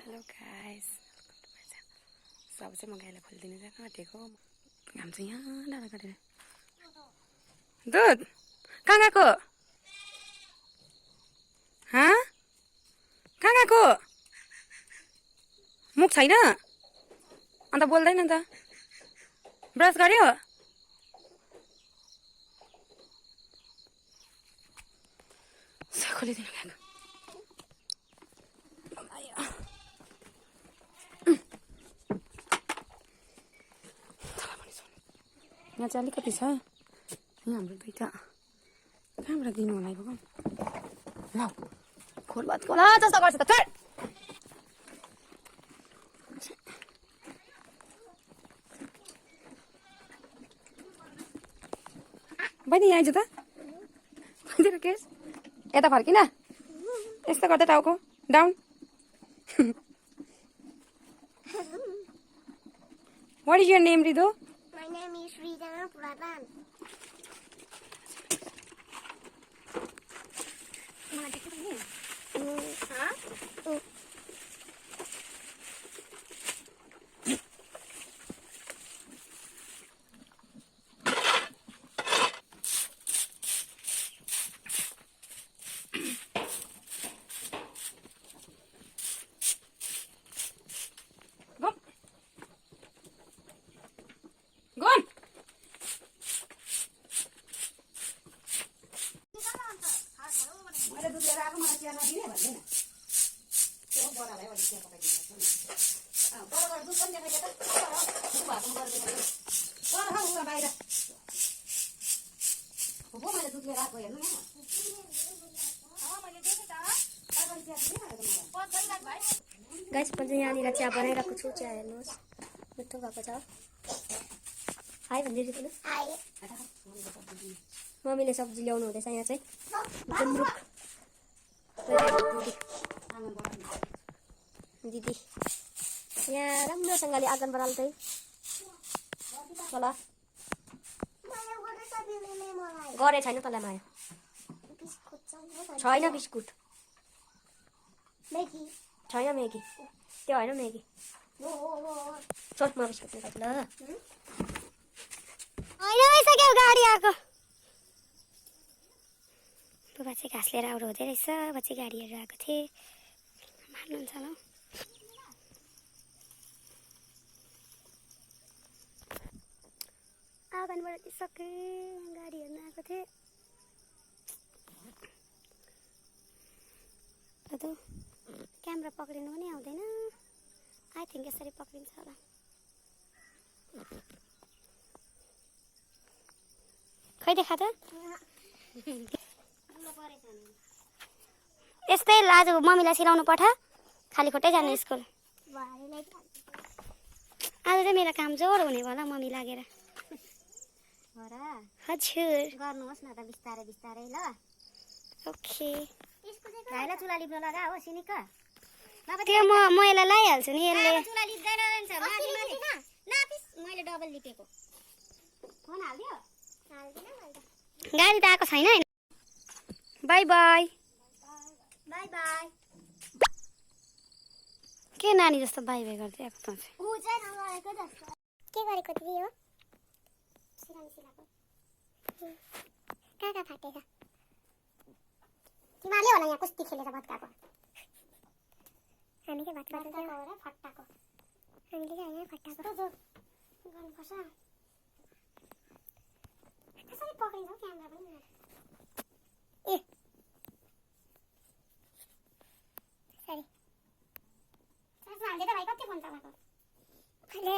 Hello guys, सब चाहिँ म गाईलाई खोलिदिनु जान आँटेको। घाम चाहिँ यहाँ डाँडा काटेर दुध कहाँ गएको? हाँ कहाँ गएको? मुख छैन अन्त बोल्दैन नि त। ब्रस गर्यो? खोलिदिनु गएको। यहाँ चाहिँ अलिकति छ, यहाँ हाम्रो दुईटा कहाँबाट दिनु होला भगवान्। ल खोल बात खोला जस्तो गर्छ त छोड। बहिनी यहाँ आइज त खोइदिएर केस यता फर्किन यस्तो गर्दै टाउको down. What is your name, Ridu? My name is Ridana Pradhan. Go on. Guys म चाहिँ यहाँनिर चिया बनाइरहेको छु। चिया हेर्नुहोस् मिठो भएको छ। हाई भनिदिनु न। हाई। मम्मीले सब्जी ल्याउनु हुँदैछ यहाँ चाहिँ। गुन्द्रुक दिदी यहाँ राम्रोसँगले आँगन बढाल्दै होला। गरे छैन तँलाई माया? छैन बिस्कुट छैन म्यागी त्यो होइन म्यागी। सोच म बिस्कुट निकाल्छु ल। होइन भइसक्यो गाडी आएको। बुबा चाहिँ घाँस लिएर आउनु हुँदै रहेछ। बच्ची गाडीहरू आएको थिए मार्नुहुन्छ होला। आँगनबाट दिइसके गाडी हेर्न आएको थिएँ। क्यामेरा पक्रिनु पनि आउँदैन। आई थिङ्क यसरी पक्रिन्छ होला। खै देखा त यस्तै आज मम्मीलाई सिलाउनु पठा। खाली खुट्टै जाने स्कुल। आज चाहिँ मेरो काम जोर हुने होला मम्मी लागेर। हजुर गर्नुहोस् न त बिस्तारै बिस्तारै ल। ओके भाइलाई चुला लिप्न लगा हो सिनिक। त्यो म यसलाई लगाइहाल्छु नि। यसले चुला लिप्दैन रहेछ माथि माथि नापिस मैले डबल लिपेको। फोन हाल्दियो? गाडी त आएको छैन हैन। By by by by. के नानी जस्तो बाई बाई गर्दै आएको त चाहिँ। उ चाहिँ नगरेको जस्तो। के गरेको तिमी हो? सिलाउनु सिलाएको। कहाँ फाटेछ? तिमीले होला यहाँ कुस्ती खेलेर भत्काको। हामी के भत्काको हो र फट्टाको। हामीले चाहिँ हैन फट्टाको। जो गर्नुपर्छ। कसरी पक्रिन्छ क्यामेरा पनि? ए सरी सासु हाल्दै त भाइ कति फोन चलाएको? अहिले